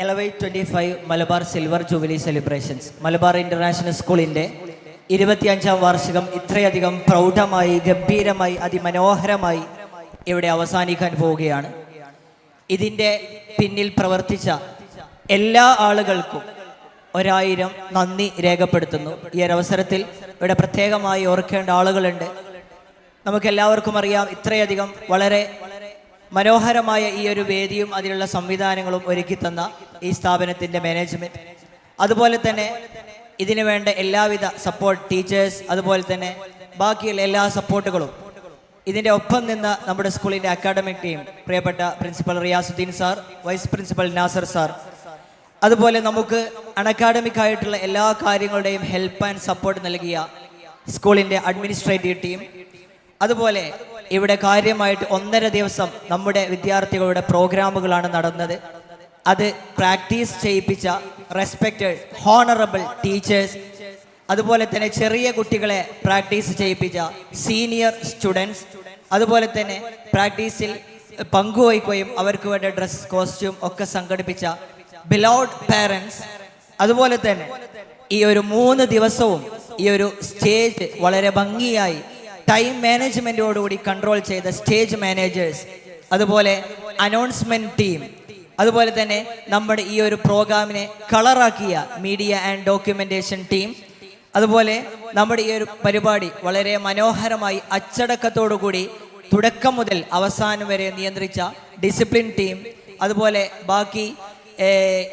LY25 Malabar silver jubilee celebrations Malabar international സ്കൂളിൻ്റെ 25ാം വാർഷികം ഇത്രയധികം പ്രൗഢമായി, ഗംഭീരമായി, അതിമനോഹരമായി ഇവിടെ അവസാനിക്കാൻ പോവുകയാണ്. ഇതിൻ്റെ പിന്നിൽ പ്രവർത്തിച്ച എല്ലാ ആളുകൾക്കും 1000 നന്ദി രേഖപ്പെടുത്തുന്നു. ഈ ഒരവസരത്തിൽ ഇവിടെ പ്രത്യേകമായി ഓർക്കേണ്ട ആളുകളുണ്ട്. നമുക്കെല്ലാവർക്കും അറിയാം, ഇത്രയധികം വളരെ മനോഹരമായ ഈ ഒരു വേദിയും അതിലുള്ള സംവിധാനങ്ങളും ഒരുക്കി തന്ന ഈ സ്ഥാപനത്തിൻ്റെ മാനേജ്മെൻറ്റ്, അതുപോലെ തന്നെ ഇതിനു വേണ്ട എല്ലാവിധ സപ്പോർട്ട്, ടീച്ചേഴ്സ്, അതുപോലെ തന്നെ ബാക്കിയുള്ള എല്ലാ സപ്പോർട്ടുകളും ഇതിൻ്റെ ഒപ്പം നിന്ന നമ്മുടെ സ്കൂളിൻ്റെ അക്കാഡമിക് ടീം, പ്രിയപ്പെട്ട principal Riyasuddin sir, vice principal Nasar sir, അതുപോലെ നമുക്ക് അൺഅക്കാഡമിക് ആയിട്ടുള്ള എല്ലാ കാര്യങ്ങളുടെയും ഹെൽപ്പ് ആൻഡ് സപ്പോർട്ട് നൽകിയ സ്കൂളിൻ്റെ അഡ്മിനിസ്ട്രേറ്റീവ് ടീം, അതുപോലെ ഇവിടെ കാര്യമായിട്ട് 1.5 ദിവസം നമ്മുടെ വിദ്യാർത്ഥികളുടെ പ്രോഗ്രാമുകളാണ് നടന്നത്. അത് പ്രാക്ടീസ് ചെയ്യിപ്പിച്ച റെസ്പെക്റ്റഡ് ഹോണറബിൾ ടീച്ചേഴ്സ്, അതുപോലെ തന്നെ ചെറിയ കുട്ടികളെ പ്രാക്ടീസ് ചെയ്യിപ്പിച്ച സീനിയർ സ്റ്റുഡൻസ്, അതുപോലെ തന്നെ പ്രാക്ടീസിൽ പങ്കുവയ്ക്കുകയും അവർക്ക് വേണ്ട ഡ്രസ്, കോസ്റ്റ്യൂം ഒക്കെ സംഘടിപ്പിച്ച ബിലൗഡ് പാരൻസ്, അതുപോലെ തന്നെ ഈ ഒരു 3 ദിവസവും ഈ ഒരു സ്റ്റേജ് വളരെ ഭംഗിയായി ടൈം മാനേജ്മെൻറ്റോടുകൂടി കൺട്രോൾ ചെയ്ത സ്റ്റേജ് മാനേജേഴ്സ്, അതുപോലെ അനൗൺസ്മെൻറ്റ് ടീം, അതുപോലെ തന്നെ നമ്മുടെ ഈ ഒരു പ്രോഗ്രാമിനെ കളറാക്കിയ മീഡിയ ആൻഡ് ഡോക്യുമെൻറ്റേഷൻ ടീം, അതുപോലെ നമ്മുടെ ഈ ഒരു പരിപാടി വളരെ മനോഹരമായി അച്ചടക്കത്തോടുകൂടി തുടക്കം മുതൽ അവസാനം വരെ നിയന്ത്രിച്ച ഡിസിപ്ലിൻ ടീം, അതുപോലെ ബാക്കി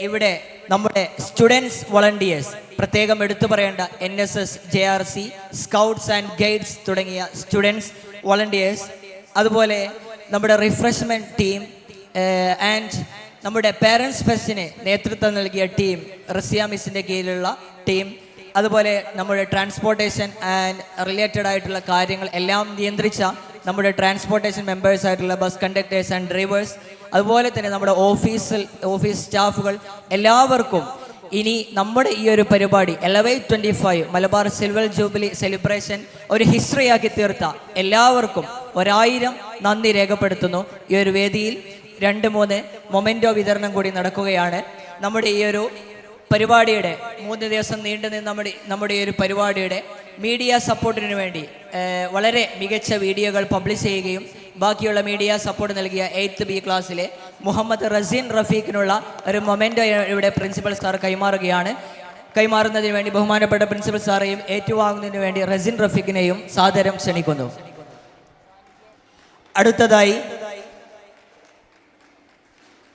ഇവിടെ നമ്മുടെ സ്റ്റുഡൻസ് വോളണ്ടിയേഴ്സ്, പ്രത്യേകം എടുത്തു പറയേണ്ട NSS, JRC, scouts and guides തുടങ്ങിയ സ്റ്റുഡൻസ് വോളണ്ടിയേഴ്സ്, അതുപോലെ നമ്മുടെ റിഫ്രഷ്മെൻറ്റ് ടീം ആൻഡ് നമ്മുടെ പേരൻസ് ഫെസ്റ്റിന് നേതൃത്വം നൽകിയ ടീം, റസിയ മിസ്സിൻ്റെ കീഴിലുള്ള ടീം, അതുപോലെ നമ്മുടെ ട്രാൻസ്പോർട്ടേഷൻ ആൻഡ് റിലേറ്റഡ് ആയിട്ടുള്ള കാര്യങ്ങൾ എല്ലാം നിയന്ത്രിച്ച നമ്മുടെ ട്രാൻസ്പോർട്ടേഷൻ മെമ്പേഴ്സ് ആയിട്ടുള്ള ബസ് കണ്ടക്ടേഴ്സ് ആൻഡ് ഡ്രൈവേഴ്സ്, അതുപോലെ തന്നെ നമ്മുടെ ഓഫീസ് സ്റ്റാഫുകൾ, എല്ലാവർക്കും ഇനി നമ്മുടെ ഈ ഒരു പരിപാടി LY25 Malabar silver jubilee celebration ഒരു ഹിസ്റ്ററിയാക്കി തീർത്ത എല്ലാവർക്കും 1000 നന്ദി രേഖപ്പെടുത്തുന്നു. ഈ ഒരു വേദിയിൽ 2-3 മൊമെൻറ്റോ വിതരണം കൂടി നടക്കുകയാണ്. നമ്മുടെ ഈ ഒരു പരിപാടിയുടെ 3 ദിവസം നീണ്ടുനിന്ന് നമ്മുടെ ഈ ഒരു പരിപാടിയുടെ മീഡിയ സപ്പോർട്ടിന് വേണ്ടി വളരെ മികച്ച വീഡിയോകൾ പബ്ലിഷ് ചെയ്യുകയും ബാക്കിയുള്ള മീഡിയ സപ്പോർട്ട് നൽകിയ 8th B ക്ലാസ്സിലെ മുഹമ്മദ് റസീൻ റഫീഖിനുള്ള ഒരു മൊമെൻറ്റോ ഇവിടെ പ്രിൻസിപ്പൽ സാർ കൈമാറുന്നതിന് വേണ്ടി ബഹുമാനപ്പെട്ട പ്രിൻസിപ്പൽ സാറേയും ഏറ്റുവാങ്ങുന്നതിന് വേണ്ടി റസീൻ റഫീഖിനെയും സാദരം ക്ഷണിക്കുന്നു. അടുത്തതായി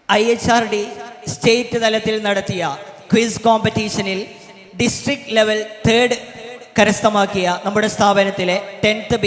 IHRD സ്റ്റേറ്റ് തലത്തിൽ നടത്തിയ ക്വിസ് കോമ്പറ്റീഷനിൽ ഡിസ്ട്രിക്ട് ലെവൽ 3rd കരസ്ഥമാക്കിയ നമ്മുടെ സ്ഥാപനത്തിലെ 10th B